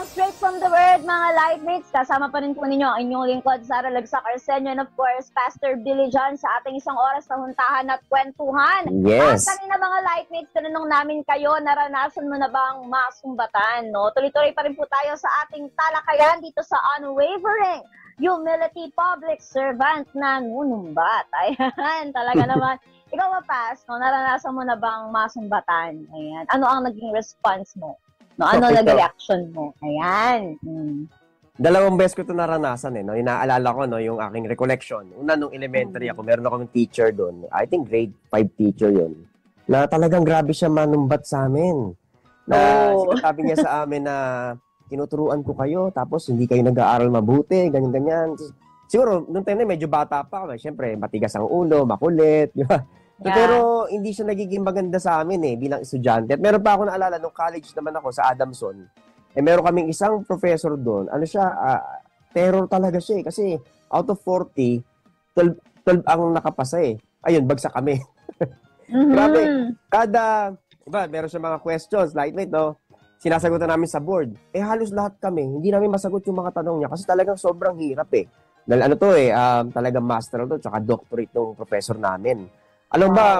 ang Straight from the Word, mga Lightmates. Kasama pa rin po ninyo ang inyong lingkod, Sara Lagsac Arsenio, and of course, Pastor Billy John sa ating isang oras na huntahan at kwentuhan. Yes. At kanina mga Lightmates, tinanong namin kayo, naranasan mo na bang masumbatan? No? Tuloy-tuloy pa rin po tayo sa ating talakayan dito sa Unwavering Humility Public Servant na nunumbat. Ayan, talaga naman. Ikaw ba, Pas, no, naranasan mo na bang masumbatan? Ayan. Ano ang naging response mo? No, ano naging reaction mo? Ayan. Dalawang beses ko ito naranasan no. Inaalala ko yung aking recollection. Una nung elementary ako, meron akong teacher doon. I think grade 5 teacher 'yon. Na talagang grabe siya manumbat sa amin. Na sinasabi niya sa amin na tinuturuan ko kayo tapos hindi kayo nag-aaral mabuti, ganyan-ganyan. Siguro nung time na medyo bata pa kami, syempre matigas ang ulo, makulit, di ba? Yeah. Pero hindi siya nagiging maganda sa amin bilang estudyante. At meron pa ako naalala, nung college naman ako sa Adamson, meron kaming isang professor doon. Ano siya, terror talaga siya Kasi out of 40, 12 ang nakapasa Ayun, bagsak kami. Grabe. Diba, meron siya mga questions, lightweight, no? Sinasagutan namin sa board. Halos lahat kami, hindi namin masagot yung mga tanong niya kasi talagang sobrang hirap Dahil ano to talagang master to, tsaka doctorate ng professor namin. Alam ba,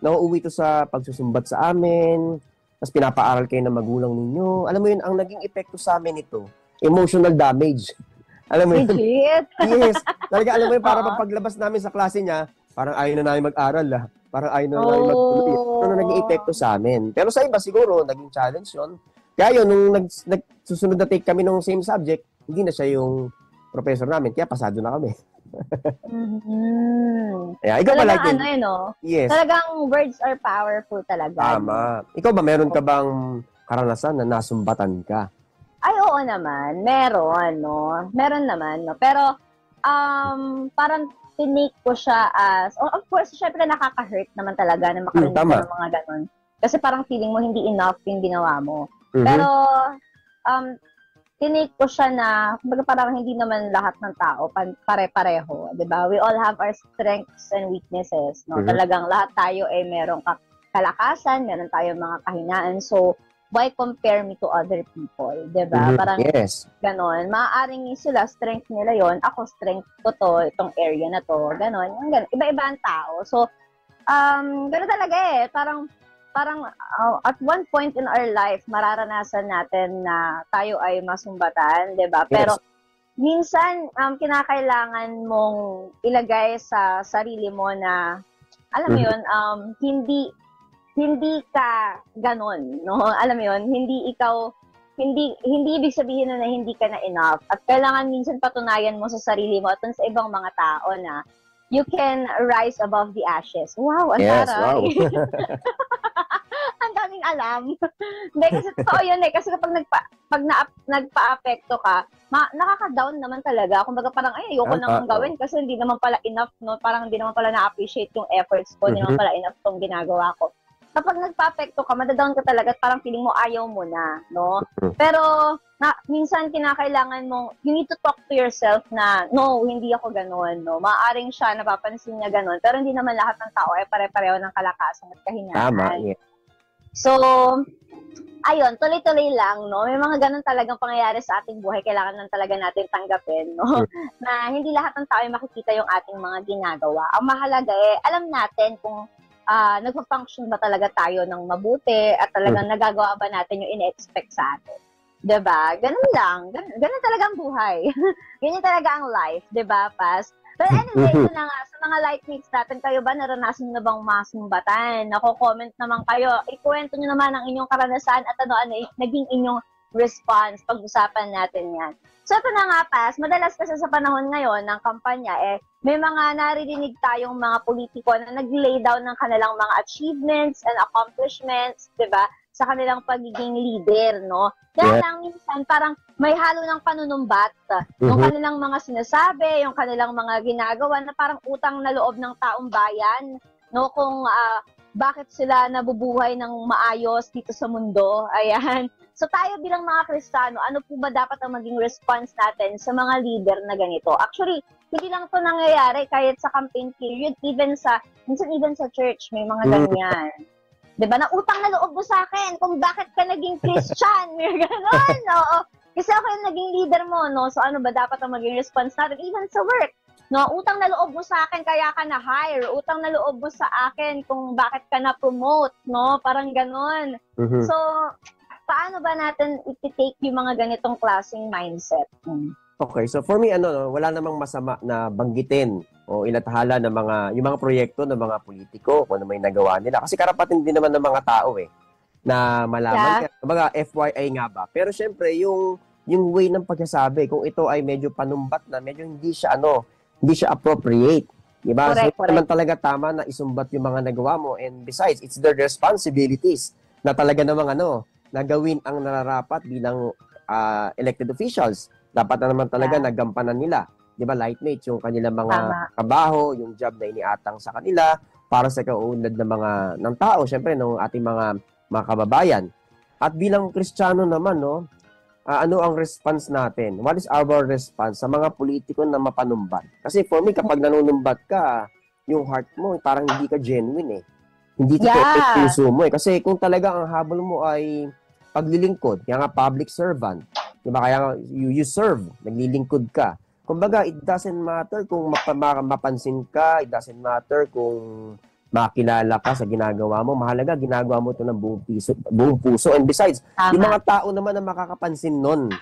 nauuwi to sa pagsusumbat sa amin, tapos pinapaaral kayo ng magulang ninyo. Alam mo yun, ang naging epekto sa amin ito, emotional damage. Alam mo yun? Yes. Talaga, alam mo yun, para paglabas namin sa klase niya, parang ayaw na namin mag-aral Parang ayaw na namin magtuloy. Ano naging epekto sa amin. Pero sa iba, siguro, naging challenge yun. Kaya yun, nung nagsusunod na take kami ng same subject, hindi na siya yung professor namin, kaya pasado na kami. Yeah, ikaw talagang Yes. Talagang words are powerful talaga. Tama. Ikaw ba, meron ka bang karanasan na nasumbatan ka? Ay, oo naman. Meron, Meron naman, Pero, parang tinake ko siya as, of course, syempre nakaka-hurt naman talaga na makarinig ka ng mga ganon. Kasi parang feeling mo hindi enough yung ginawa mo. Pero, tinake ko siya na, kumbaga parang hindi naman lahat ng tao pare-pareho, 'di ba? We all have our strengths and weaknesses, Talagang lahat tayo merong kalakasan, meron tayong mga kahinaan. So, why compare me to other people, 'di ba? Parang ganon. Maaaring sila strength nila 'yon, ako strength ko to, itong area na to, ganon. Iba-iba ang tao. So, gano'n talaga Parang at one point in our life, mararanasan natin na tayo ay masumbatan, 'di ba? Pero minsan kinakailangan mong ilagay sa sarili mo na alam mo 'yun, hindi ka ganon, Alam mo 'yun, hindi ibig sabihin na hindi ka na enough. At kailangan minsan patunayan mo sa sarili mo at sa ibang mga tao na you can rise above the ashes. Wow, ang taray. Wow. Ang daming alam. Hindi, kasi totoo yun Kasi kapag nagpa-apekto ka, nakaka-down naman talaga. Kumbaga parang, ayoko nang gawin kasi hindi naman pala enough, Parang hindi naman pala na-appreciate yung efforts ko, hindi naman pala enough tong ginagawa ko. Kapag nagpa-apekto ka, madadown ka talaga at parang feeling mo ayaw mo na, Pero, minsan kinakailangan mong, you need to talk to yourself na, no, hindi ako gano'n, Maaaring siya, napapansin niya gano'n, pero hindi naman lahat ng tao ay pare-pareho ng kalakasan at kahinaan. Tama, yeah. So, ayun, tuloy-tuloy lang, May mga ganun talagang pangyayari sa ating buhay, kailangan lang talaga natin tanggapin, Na hindi lahat ng tao ay makikita yung ating mga ginagawa. Ang mahalaga alam natin kung nagpa-function ba talaga tayo ng mabuti at talagang nagagawa ba natin yung ine-expect sa atin. 'Di ba? Ganun lang. Ganun talaga ang buhay. Ganyan talaga ang life, 'di ba, Pas? But anyway, ito na nga, sa mga lightmates natin, kayo ba naranasan na bang masumbatan? Nako-comment naman kayo. Ikwento nyo naman ang inyong karanasan at ano naging inyong response. Pag-usapan natin yan. So ito na nga, Pas, madalas kasi sa panahon ngayon ng kampanya, may mga naririnig tayong mga politiko na nag-lay down ng kanilang mga achievements and accomplishments, 'di ba? Sa kanilang pagiging leader, Kaya lang minsan parang may halo ng panunumbat, yung kanilang mga sinasabi, yung kanilang mga ginagawa na parang utang na loob ng taong bayan, kung bakit sila nabubuhay ng maayos dito sa mundo. Ayan. So tayo bilang mga Kristiyano, ano po ba dapat ang maging response natin sa mga leader na ganito? Actually, hindi lang ito nangyayari kahit sa campaign period, minsan even sa church, may mga ganyan. Diba? Na utang na loob mo sa akin kung bakit ka naging Christian. Ganon, Kasi ako yung naging leader mo, no? So ano ba dapat ang maging response natin? Even sa work, no? Utang na loob mo sa akin kaya ka na-hire. Utang na loob mo sa akin kung bakit ka na-promote, no? Parang ganon. So, paano ba natin iti-take yung mga ganitong klaseng mindset? Okay, so for me, wala namang masama na banggitin o ilathala ng yung mga proyekto ng mga politiko kung ano may nagawa nila. Kasi karapatan din naman ng mga tao na malaman. Yeah. Kumbaga, FYI nga ba. Pero syempre, yung way ng pagsasabi, kung ito ay medyo panumbat na, medyo hindi siya appropriate. Diba? Correct, so, naman talaga tama na isumbat yung mga nagawa mo. And besides, it's their responsibilities na talaga namang na gawin ang nararapat bilang elected officials. Dapat na naman talaga nagampanan nila. Di ba, lightmates, yung kanilang mga trabaho, yung job na iniatang sa kanila para sa kaunlad ng tao, syempre, ng ating mga kababayan. At bilang Kristiyano naman, ano ang response natin? What is our response sa mga politiko na mapanumbat? Kasi for me, kapag nanunumbat ka, yung heart mo, parang hindi ka genuine Hindi ka puso mo Kasi kung talaga ang habol mo ay paglilingkod, kaya nga public servant, diba? Kaya you serve, naglilingkod ka. Kumbaga, it doesn't matter kung mapansin ka, it doesn't matter kung makilala ka sa ginagawa mo. Mahalaga, ginagawa mo ito ng buong puso. And besides, yung mga tao naman na makakapansin nun.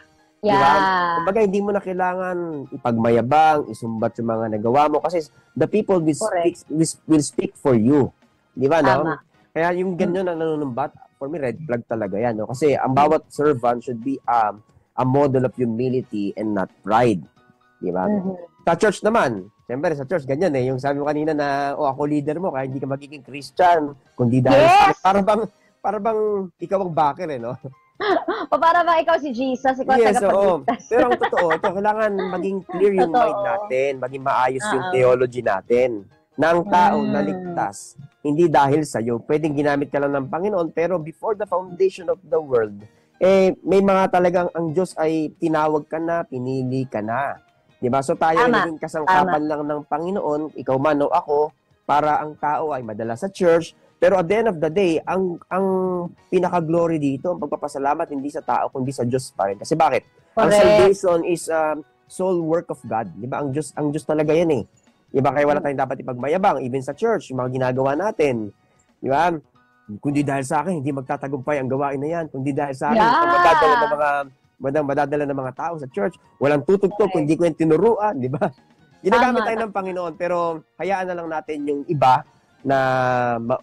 Yeah. Diba? Kumbaga, hindi mo na kailangan ipagmayabang, isumbat yung mga nagawa mo kasi the people will speak for you. Di ba, no? Kaya yung ganyan na nanunumbat, for me, red flag talaga yan. No? Kasi ang bawat servant should be a model of humility and not pride. Di ba? Sa church naman, siyempre sa church, ganyan yung sabi mo kanina na, ako leader mo, kaya hindi ka magiging Christian, kundi dahil para bang ikaw ang backer, no? O para ba ikaw si Jesus, ikaw tagapagligtas? Pero ang totoo, kailangan maging clear yung mind natin, maging maayos yung theology natin. Na ang tao naligtas, hindi dahil sa'yo. Pwedeng ginamit ka lang ng Panginoon, pero before the foundation of the world, may mga talagang ang Diyos ay tinawag ka na, pinili ka na. Diba? So tayo ay naging kasangkapan lang ng Panginoon, ikaw man o ako, para ang tao ay madala sa church. Pero at the end of the day, ang pinaka-glory dito, ang pagpapasalamat hindi sa tao, kundi sa Diyos pa rin. Kasi bakit? Correct. Ang salvation is sole work of God. Diba? Ang Diyos talaga yan Diba? Kaya wala tayong dapat ipagmayabang, even sa church, yung mga ginagawa natin. Diba? Kundi dahil sa akin, hindi magtatagumpay ang gawain na yan. Kundi dahil sa akin, madadala ng mga tao sa church. Walang tutugtog, kundi ko yung tinuruan. Diba? Ginagamit tayo ng Panginoon, pero hayaan na lang natin yung iba na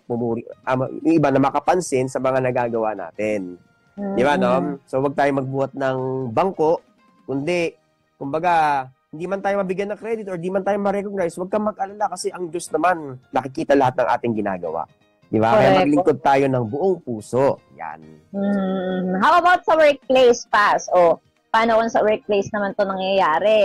yung iba na makapansin sa mga nagagawa natin. Diba, no? So, wag tayo magbuhat ng bangko, kundi, kumbaga, hindi man tayo mabigyan ng credit or di man tayo ma-recognize, huwag kang mag-alala kasi ang Diyos naman nakikita lahat ng ating ginagawa. Di ba? Kaya maglingkod tayo ng buong puso. Yan. How about sa workplace, Pas? Paano kung sa workplace naman to nangyayari?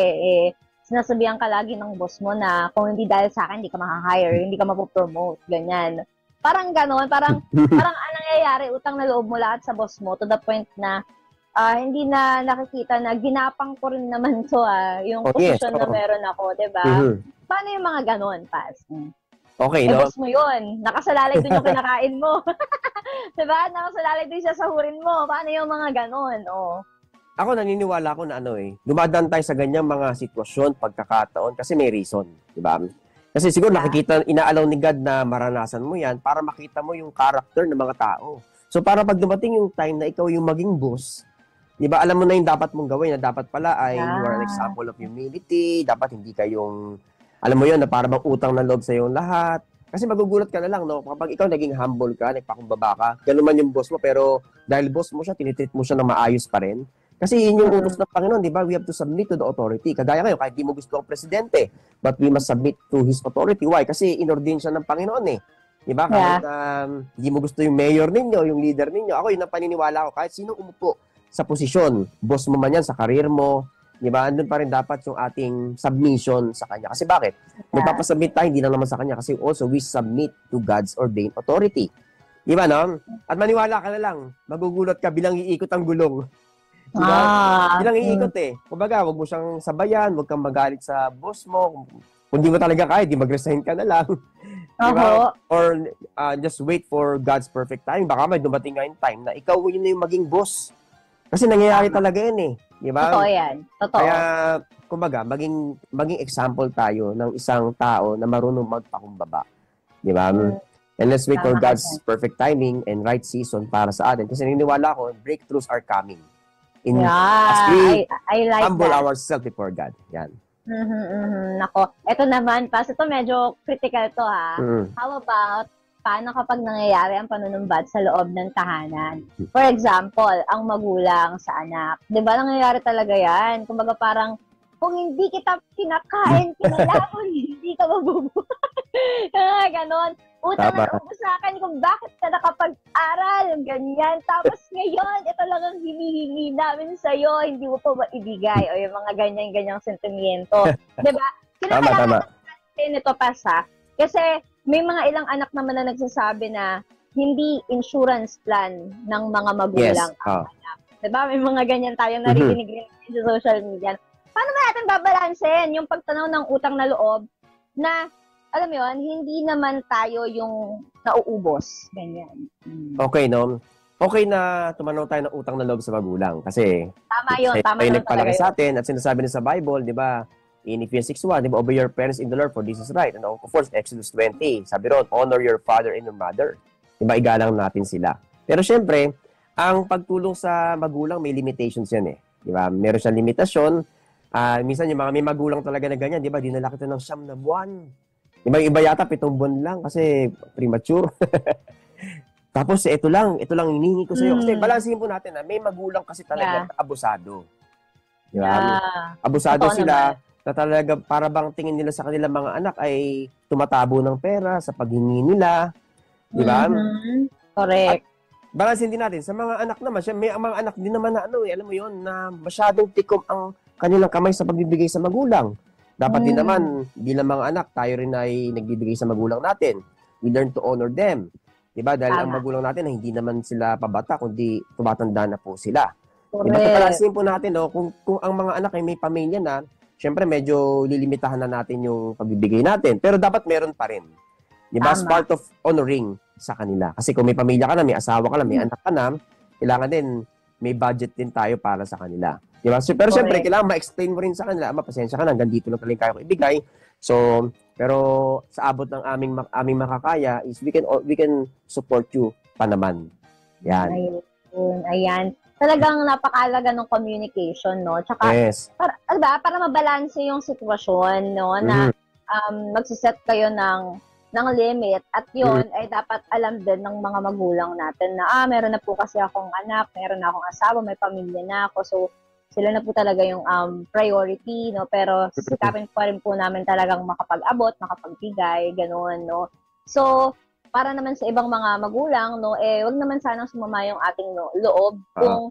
Sinasabihan ka lagi ng boss mo na kung hindi dahil sa akin, hindi ka ma-hire, hindi ka mapopromote, ganyan. Parang gano'n, parang anong nangyayari, utang na loob mo lahat sa boss mo to the point na hindi na nakikita na ginapang ko rin naman to yung posisyon na meron ako, diba? Paano yung mga ganon, Pas? Okay, no? Boss mo yun. Nakasalalay din yung kinakain mo. Diba? Nakasalalay din siya sa hurin mo. Paano yung mga ganon? Ako naniniwala ko na dumadaan tayo sa ganyang mga sitwasyon, pagkakataon, kasi may reason, diba? Kasi siguro nakikita, inaalaw ni God na maranasan mo yan para makita mo yung character ng mga tao. So para pag dumating yung time na ikaw yung maging boss, diba, alam mo na yung dapat mong gawin, na dapat pala ay you are an example of humility, dapat hindi kayong, alam mo yun, na para bang utang na loob sa iyong lahat. Kasi magugulat ka na lang, no? Kapag ikaw naging humble ka, nagpakumbaba ka, gano'n man yung boss mo, pero dahil boss mo siya, tinitreat mo siya na maayos pa rin. Kasi yun yung utos ng Panginoon, di ba? We have to submit to the authority. Kagaya ngayon, kahit di mo gusto ang presidente, but we must submit to his authority. Why? Kasi inordain siya ng Panginoon Di ba? Kahit di mo gusto yung mayor ninyo, yung leader ninyo. Ako, yun ang paniniwala ko. Kahit sino umupo sa posisyon, boss mo man yan, sa karir mo, di ba? Andun pa rin dapat yung ating submission sa Kanya. Kasi bakit? Magpapasubmit tayo, hindi lang naman sa Kanya. Kasi also, we submit to God's ordained authority. Di ba, no? At maniwala ka na lang, magugulat ka bilang iikot ang gulong. Di ba? Bilang iikot Kumbaga, wag mo siyang sabayan, wag kang magalit sa boss mo. Kung di mo talaga kaya, di mag-resign ka na lang. Diba? Or just wait for God's perfect time. Baka may dumating nga yung time na ikaw yun na yung maging boss. Kasi nangyayari talaga yan Di ba? Totoo yan. Totoo. Kaya, kumbaga, maging example tayo ng isang tao na marunong magpakumbaba. Di ba? And let's wait for Tama God's ka. perfect timing and right season para sa atin. Kasi naniniwala ko, breakthroughs are coming. As Yeah, we I like humble that. ourselves before God. Yan. Nako, ito naman, pas ito medyo critical to ha. Mm. How about, paano kapag nangyayari ang panunumbat sa loob ng tahanan? For example, ang magulang sa anak. Di ba nangyayari talaga yan? Kumbaga parang, kung hindi kita pinakain, kinalapon, hindi ka mabubuhay. Ganon. Utang na loob sa akin kung bakit ka nakapag-aral, ganyan. Tapos ngayon, ito lang ang hinihingi namin sa'yo, hindi mo pa maibigay. O yung mga ganyan-ganyang sentimiento. Diba? Tama. Natin ito pa sa, kasi may mga ilang anak naman na nagsasabi na hindi insurance plan ng mga magulang ang anak. Diba? May mga ganyan tayong narinig rin sa social media. Paano ba natin babalansin yung pagtanaw ng utang na loob na, alam mo yun, hindi naman tayo yung nauubos. Ganyan. Okay, no? Okay na tumanaw tayo ng utang na loob sa magulang. Kasi, tama yun nagpalaki sa atin at sinasabi din sa Bible, di ba? In Ephesians 6:1, di ba? Obey your parents in the Lord for this is right. And of course, Exodus 20, sabi ron, honor your father and your mother. Di ba? Igalang natin sila. Pero syempre, ang pagtulong sa magulang, may limitations yan eh. Di ba? Meron siyang limitasyon. Minsan yung mga may magulang talaga na ganyan, di ba? Dinala kita ng 9 na buwan. Di ba? Yung iba yata 7 buwan lang kasi premature. Tapos ito lang hinihingi ko sa iyo. Kasi balansehin po natin na may magulang kasi talaga abusado. Di ba? Abusado sila na talaga para bang tingin nila sa kanilang mga anak ay tumatabo ng pera sa paghingi nila. Di ba? Correct. Balansin din natin sa mga anak naman. May mga anak din naman na alam mo yon na masyadong tikom ang kanilang kamay sa pagbibigay sa magulang. Dapat din naman, bilang mga anak, tayo rin ay nagbibigay sa magulang natin. We learn to honor them. Diba? Dahil ang magulang natin, hindi naman sila pabata, kundi tumatanda na po sila. Diba? Kapalasin po natin, no? Kung ang mga anak ay may pamilya na, syempre medyo lilimitahan na natin yung pagbibigay natin. Pero dapat meron pa rin. Diba? As part of honoring sa kanila. Kasi kung may pamilya ka na, may asawa ka na, may anak ka na, kailangan din, may budget din tayo para sa kanila. Diba? So, pero syempre, kailangan ma-explain mo rin sa kanila, pasensya ka na, hanggang dito lang talagang kaya ko ibigay. So, pero sa abot ng aming makakaya is we can support you pa naman. Yan. Ayan. Talagang napakalaga ng communication, no? Tsaka, para mabalanse yung sitwasyon, no? Na magsiset kayo ng limit at yun ay dapat alam din ng mga magulang natin na meron na po kasi akong anak, meron na akong asawa, may pamilya na ako, so sila na po talaga yung priority, no? Pero sisikapin pa rin po namin talagang makapag-abot, makapagbigay, gano'n, no? So, para naman sa ibang mga magulang, no, wag naman sanang sumama yung ating loob kung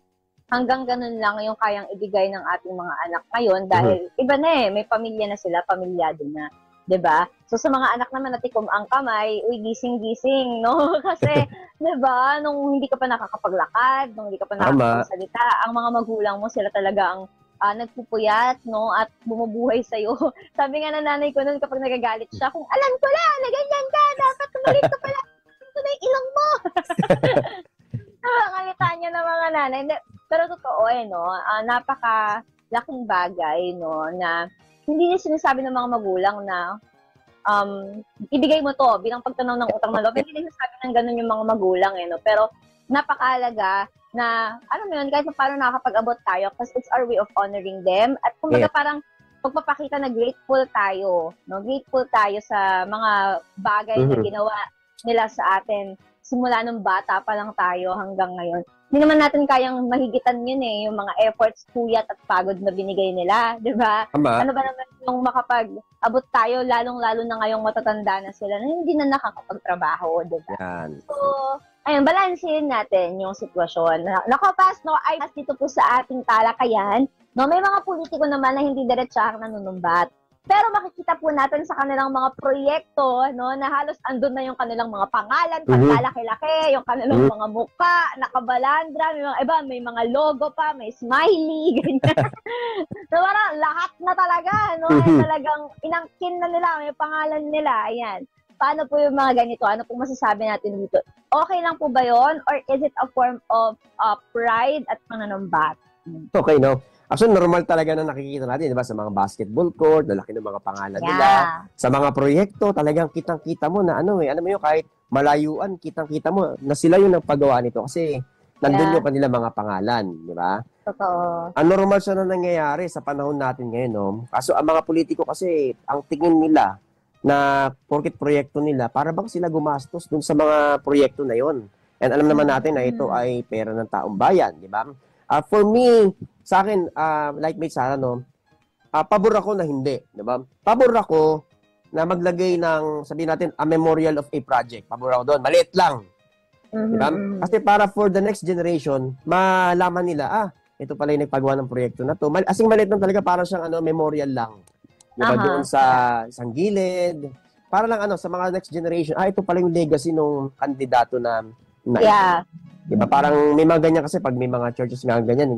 hanggang ganun lang yung kayang ibigay ng ating mga anak ngayon dahil iba na may pamilya na sila, pamilyado na. 'Di ba? So sa mga anak naman natikom ang kamay, uy gising-gising, no? Kasi 'di ba, nung hindi ka pa nakakapaglakad, nung hindi ka pa nakakapagsalita, ang mga magulang mo sila talaga ang nagpupuyat, no? At bumubuhay sa iyo. Sabi nga ng nanay ko noon kapag nagagalit siya, kung alam ko lang na ganyan ka, dapat tumalit ka pala. Ito na yung ilong mo. Nakakalitaan niya ng mga nanay. Pero totoo no? Napaka-laking bagay, no? Na hindi niya sinasabi ng mga magulang na ibigay mo to bilang pagtanaw ng utang na loob. Hindi niya sinasabi ng ganun yung mga magulang, no? Pero napakalaga na, alam mo yun, kahit paano nakakapag-abot tayo because it's our way of honoring them. At kumbaga parang pagpapakita na grateful tayo, no? Grateful tayo sa mga bagay na ginawa nila sa atin simula nung bata pa lang tayo hanggang ngayon. Hindi naman natin kayang mahigitan yun yung mga efforts, puyat at pagod na binigay nila, di ba? Ano ba naman yung makapag-abot tayo, lalong-lalo na ngayong matatanda na sila na hindi na nakakapagtrabaho, di ba? So, ayun, balansin natin yung sitwasyon. Nakapas, no, ay dito po sa ating talakayan, no, may mga politiko naman na hindi diretsahang nanunumbat. Pero makikita po natin sa kanilang mga proyekto, no, na halos andun na yung kanilang mga pangalan, paglalaki-laki, yung kanilang mga muka, nakabalandra, may mga logo pa, may smiley, ganyan. So, parang lahat na talaga, no, ay talagang inangkin na nila, may pangalan nila, ayan. Paano po yung mga ganito? Ano po masasabi natin dito? Okay lang po ba yon? Or is it a form of pride at pananumbat? Okay, no? Actually, normal talaga na nakikita natin, di ba, sa mga basketball court, lalaki ng mga pangalan nila. Yeah. Sa mga proyekto, talagang kitang-kita mo na alam mo yun, kahit malayuan, kitang-kita mo na sila yung nagpagawa nito kasi nandun yung kanilang mga pangalan, di ba? Totoo. Ang normal siya na nangyayari sa panahon natin ngayon, no? Kaso ang mga politiko kasi, ang tingin nila na porket proyekto nila, para bang sila gumastos dun sa mga proyekto na yon. And alam naman natin na ito ay pera ng taong bayan, di ba? For me, sa akin, like Mate Sara, no, pabor ako na hindi, di ba? Pabor ako na maglagay ng, sabihin natin, a memorial of a project. Pabor ako doon. Maliit lang. Di ba? Kasi para for the next generation, malaman nila, ito pala yung nagpagawa ng proyekto na to. Asing maliit lang talaga, parang siyang memorial lang. Di ba? Doon sa isang gilid. Para lang sa mga next generation, ito pala yung legacy ng kandidato na yeah. Diba? Parang may mga ganyan kasi pag may mga churches nga ganyan,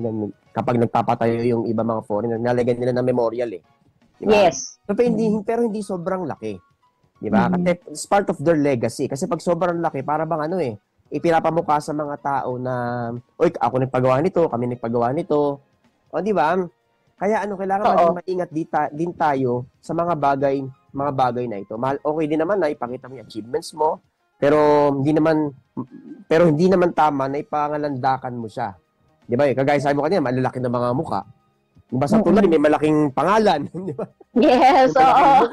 kapag nagpapatayo yung iba mga foreigner, nalagyan nila ng memorial eh. Diba? Yes. Pero hindi sobrang laki. Diba? Kasi it's part of their legacy. Kasi pag sobrang laki, para bang ipinapamukha sa mga tao na, oy, ako nagpagawa nito, kami nagpagawa nito. O, diba? Kaya kailangan maging maingat din tayo sa mga bagay na ito. Okay din naman na ipakita mo yung achievements mo, pero hindi naman tama na ipangalandakan mo siya. 'Di ba? Kagaya sabi mo kanina, malalaki ng mga mukha. 'Di ba sa tulay may malaking pangalan, 'di ba? Yes, oo.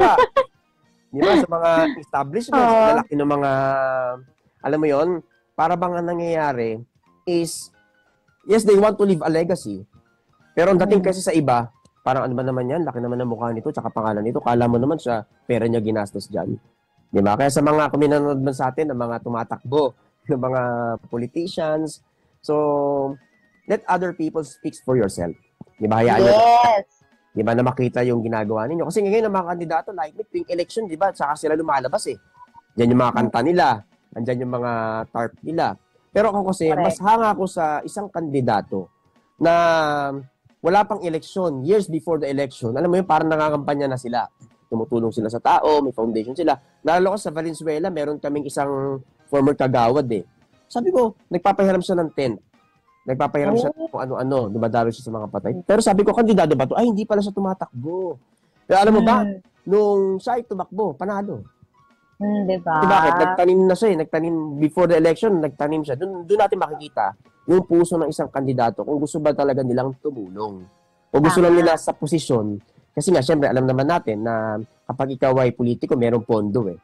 'Di ba sa mga establishments, malalaki ng mga alam mo 'yon, para bang ang nangyayari is yes, they want to leave a legacy. Pero ang dating kasi sa iba, parang ano ba naman 'yan, laki naman ng mukha nito, tsaka pangalan nito, kala mo naman siya pera niya ginastos diyan. Diba? Kaya sa mga kuminanood man sa atin, ng mga tumatakbo, ng mga politicians, so, let other people speak for yourself. Diba? Hayaan nyo. Diba? Na makita yung ginagawa ninyo. Kasi ngayon, ang mga kandidato, like tuwing election, diba? Saka sila lumalabas eh. Diyan yung mga kanta nila. Andyan yung mga tarp nila. Pero ako kasi, mas hanga ako sa isang kandidato na wala pang election, years before the election. Alam mo yun, parang nangangampanya na sila. Tumutulong sila sa tao, may foundation sila. Lalo ko sa Valenzuela, meron kaming isang former kagawad eh. Sabi ko, nagpapahiram siya ng tent. Nagpapahiram siya kung ano-ano, dumadalo siya sa mga patay. Pero sabi ko, kandidato ba to? Ay, hindi pala siya tumatakbo. Pero alam mo ba, nung siya ay tumakbo, panalo. Diba? Bakit? Nagtanim na siya eh. Nagtanim, before the election, nagtanim siya. Doon natin makikita yung puso ng isang kandidato kung gusto ba talaga nilang tumulong. O gusto lang nila sa posisyon. Kasi nga, syempre, alam naman natin na kapag ikaw ay politiko, merong pondo eh.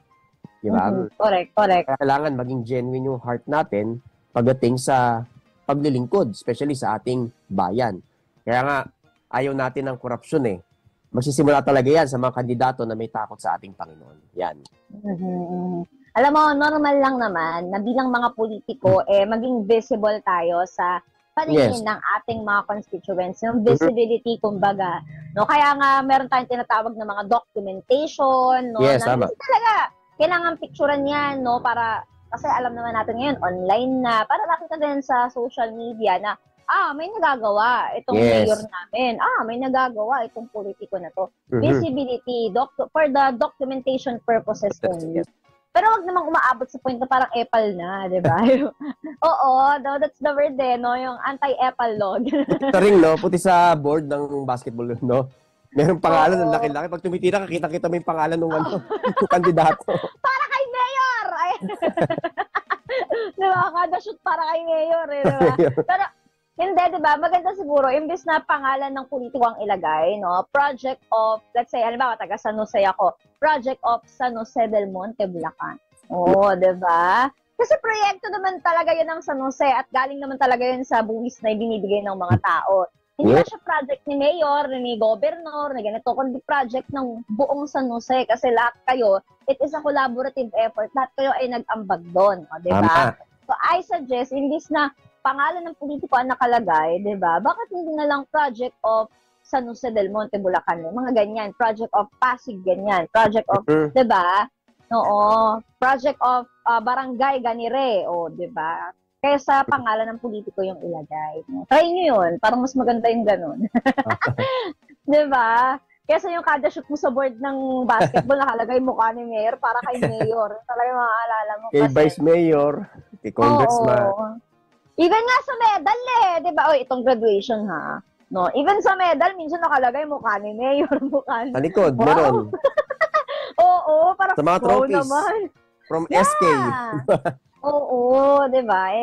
Di ba? Correct. Kailangan maging genuine yung heart natin pagdating sa paglilingkod, especially sa ating bayan. Kaya nga, ayaw natin ng korupsyon eh. Magsisimula talaga yan sa mga kandidato na may takot sa ating Panginoon. Yan. Alam mo, normal lang naman na bilang mga politiko, maging visible tayo sa paningin ng ating mga constituents, yung visibility, kumbaga. No? Kaya nga, meron tayong tinatawag na mga documentation, no? Yes, na tama. talaga, kailangan picturean yan, no? Para, kasi alam naman natin ngayon, online na, para nakita din sa social media na, may nagagawa itong mayor namin. May nagagawa itong politiko na to. Visibility, for the documentation purposes only. Pero wag namang umaabot sa point na parang epal na, di ba? Oo, that's the word no? Yung anti-epal law. Ito rin, no? Puti sa board ng basketball, no? Meron pangalan ng laki-laki. Pag tumitira, kita mo yung pangalan ng ng kandidato. Para kay mayor! Ay. Di ba? Kada shoot para kay mayor, di ba? Pero, hindi, di ba? Maganda siguro, imbis na pangalan ng politiko ang ilagay, no? Project of, let's say, halimbawa, taga San Jose ako, Project of San Jose del Monte, Bulacan. Oo, di ba? Kasi proyekto naman talaga yun ng San Jose at galing naman talaga yun sa buwis na ibinibigay ng mga tao. Hindi na siya project ni Mayor, ni Governor, na ganito, kundi project ng buong San Jose kasi lahat kayo, it is a collaborative effort. Lahat kayo ay nag-ambag doon, di ba? So, I suggest, imbis na pangalan ng politiko ang nakalagay, di ba? Bakit hindi na lang Project of San Jose del Monte, Bulacan, mga ganyan, Project of Pasig, ganyan, Project of, di ba? Oo, Project of Barangay Ganire, di ba? Kaya sa pangalan ng politiko yung ilagay. Try nyo yun, parang mas maganda yung ganun. Di ba? Kesa yung kada shoot mo sa board ng basketball, nakalagay mukha ni Mayor para kay Mayor. Talagang maaalala mo. Kay Vice Mayor, kay Congressman. Even nga sa medal di ba? Itong graduation ha. No? Even sa medal, minsan nakalagay mukha ni Mayor, mukha ni... Sa likod, Wow. meron. Oo, parang Sa mga wow trophies. naman. From Yeah. SK. Oo, di ba?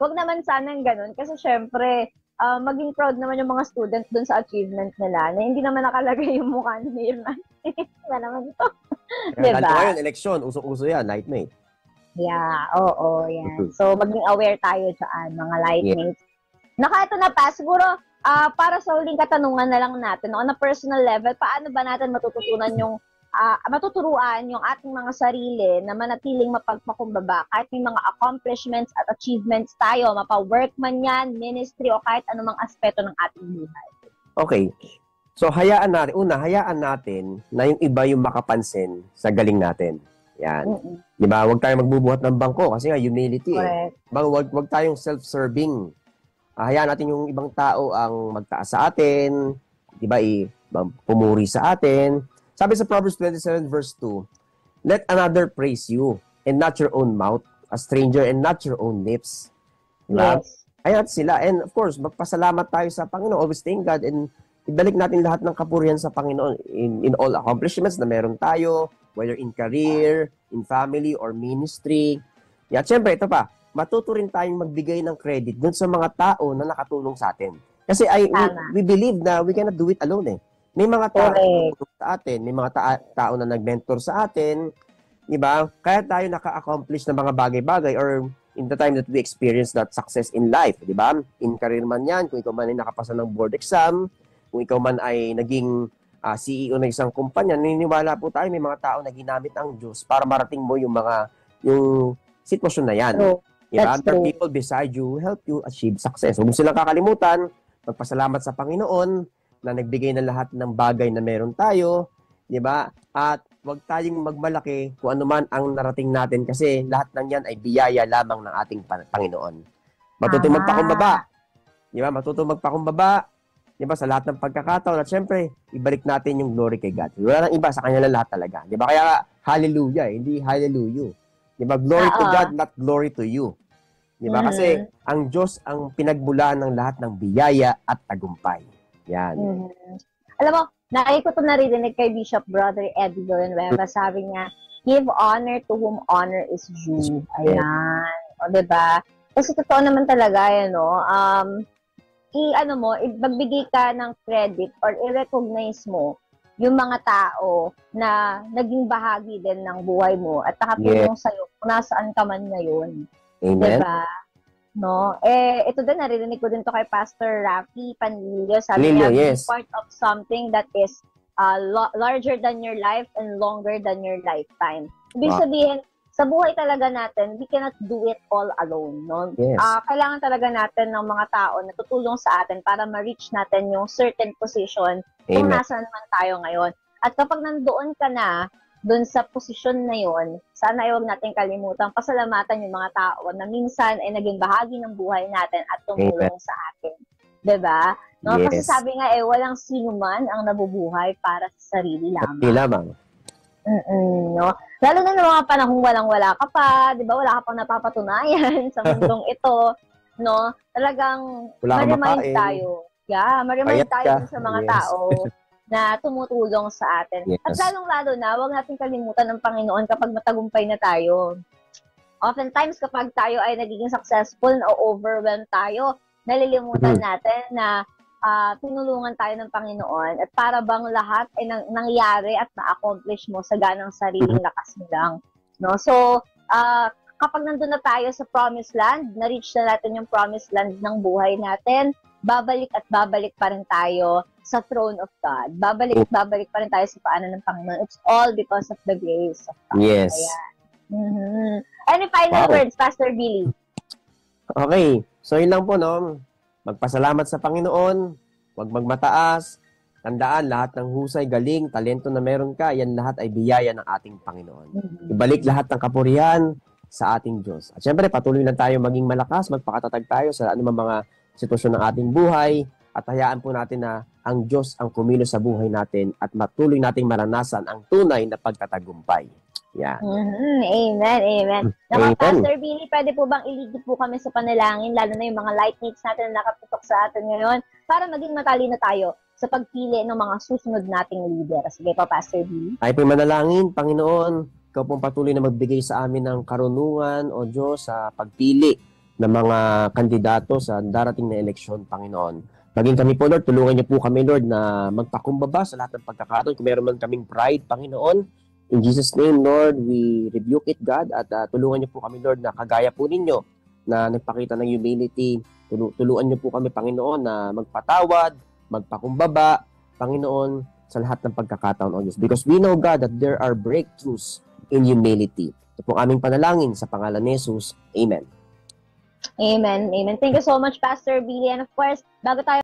Wag naman sanang ganun. Kasi syempre, maging proud naman yung mga students dun sa achievement nila na hindi naman nakalagay yung mukha ni Mayor natin. Wala naman ito. Kaya Diba? lalo ngayon, eleksyon, usong-uso yan, lightmate. Yeah, oo, yan. So, maging aware tayo dyan, mga lightmates. Naka, ito na pa, siguro, para sa huling katanungan na lang natin, on a personal level, paano ba natin matuturuan yung ating mga sarili na manatiling mapagpakumbaba kahit may mga accomplishments at achievements tayo, mapa-work man yan, ministry, o kahit anumang aspeto ng ating buhay. Okay. So, hayaan natin na yung iba yung makapansin sa galing natin. Yan. Di ba? Huwag tayo magbubuhat ng bangko kasi nga humility. Correct. Huwag tayong self-serving. Hayaan natin yung ibang tao ang magtaas sa atin, di ba, pumuri sa atin. Sabi sa Proverbs 27 verse 2, let another praise you and not your own mouth, a stranger and not your own lips. Di ba? Yes. Hayaan sila. And of course, magpasalamat tayo sa Panginoon. Always thank God and ibalik natin lahat ng kapurihan sa Panginoon in all accomplishments na meron tayo, whether in career, in family, or ministry. At syempre, ito pa, matuto rin tayong magbigay ng credit dun sa mga tao na nakatulong sa atin. Kasi we believe na we cannot do it alone eh. May mga tao na nakatulong sa atin, may mga tao na nag-mentor sa atin, di ba? Kaya tayo naka-accomplish ng mga bagay-bagay or in the time that we experience that success in life, di ba? In career man yan, kung ikaw man ay nakapasa ng board exam, kung ikaw man ay naging CEO ng isang kumpanya, naniniwala po tayo may mga tao na ginamit ang Diyos para marating mo yung sitwasyon na yan. Diba? There are people beside you who help you achieve success. Huwag mo silang kakalimutan, magpasalamat sa Panginoon na nagbigay ng lahat ng bagay na meron tayo, di ba? At huwag tayong magmalaki kung ano man ang narating natin kasi lahat ng yan ay biyaya lamang ng ating Panginoon. Matutong magpakumbaba. Di ba? Matutong magpakumbaba. Di ba? Sa lahat ng pagkakataon. At syempre, ibalik natin yung glory kay God. Wala nang iba, sa Kanya lang lahat talaga. Di ba? Kaya, hallelujah, hindi hallelujah. Di ba? Glory to God, not glory to you. Di ba? Kasi, ang Diyos ang pinagmulan ng lahat ng biyaya at tagumpay. Yan. Alam mo, ko ito narinig kay Bishop Brother Eddie Villanueva. Sabi niya, give honor to whom honor is due. Ayan. O, diba? Kasi totoo naman talaga, magbigay ka ng credit or i-recognize mo yung mga tao na naging bahagi din ng buhay mo at nakatulong sa'yo kung nasaan ka man ngayon. Amen. Diba? No? Ito din, narinig ko din to kay Pastor Rafi Panilio. Sabi niya, be part of something that is larger than your life and longer than your lifetime. Ibig sabihin, sa buhay talaga natin, we cannot do it all alone. No? Yes. Kailangan talaga natin ng mga tao na tutulong sa atin para ma-reach natin yung certain position kung nasaan man tayo ngayon. At kapag nandoon ka na, doon sa posisyon na yon, sana ay huwag natin kalimutan pasalamatan yung mga tao na minsan ay naging bahagi ng buhay natin at tumulong sa atin. Diba? No? Kasi sabi nga walang sino man ang nabubuhay para sa sarili lamang. Sarili lamang. No? Lalo na ng mga panahong walang-wala ka pa, di ba? Wala ka pang napapatunayan sa mundong ito, no? Talagang ma-remind tayo. Ma-remind tayo sa mga tao na tumutulong sa atin. At lalong-lalo na, huwag natin kalimutan ng Panginoon kapag matagumpay na tayo. Oftentimes, kapag tayo ay nagiging successful na overwhelmed tayo, nalilimutan natin na tinulungan tayo ng Panginoon at para bang lahat ay nangyari at na-accomplish mo sa ganang sariling lakas mo lang. No? So, kapag nandun na tayo sa promised land, na-reach na natin yung promised land ng buhay natin, babalik at babalik pa rin tayo sa throne of God. Babalik at babalik pa rin tayo sa paanan ng Panginoon. It's all because of the grace of God. Yes. Any final words, Pastor Billy? Okay. So, yun lang po, no? Magpasalamat sa Panginoon, huwag magmataas, tandaan lahat ng husay, galing, talento na meron ka, yan lahat ay biyaya ng ating Panginoon. Ibalik lahat ng kapurihan sa ating Diyos. At syempre, patuloy lang tayo maging malakas, magpakatatag tayo sa anumang mga sitwasyon ng ating buhay, at hayaan po natin na ang Diyos ang kumilos sa buhay natin at matuloy nating maranasan ang tunay na pagkatagumpay. Yan. Amen, amen. Naku, Amen. Pastor Billy, pwede po bang iligi po kami sa panalangin, lalo na yung mga lightmates natin na nakatutok sa atin ngayon, para maging matalino tayo sa pagpili ng mga susunod nating leader. Sige pa, Pastor Billy. Ay po manalangin, Panginoon, ikaw pong patuloy na magbigay sa amin ng karunungan, O Diyos, sa pagpili ng mga kandidato sa darating na eleksyon, Panginoon. Maging kami po, Lord, tulungan niyo po kami, Lord, na magpakumbaba sa lahat ng pagkakataon. Kung meron man kaming pride, Panginoon, in Jesus' name, Lord, we rebuke it, God, at tulungan niyo po kami, Lord, na kagaya po ninyo, na nagpakita ng humility. Tulungan niyo po kami, Panginoon, na magpatawad, magpakumbaba, Panginoon, sa lahat ng pagkakataon, O Diyos. Because we know, God, that there are breakthroughs in humility. Ito po aming panalangin sa pangalan ni Jesus. Amen. Amen, amen. Thank you so much, Pastor Billy. And of course, bago tayo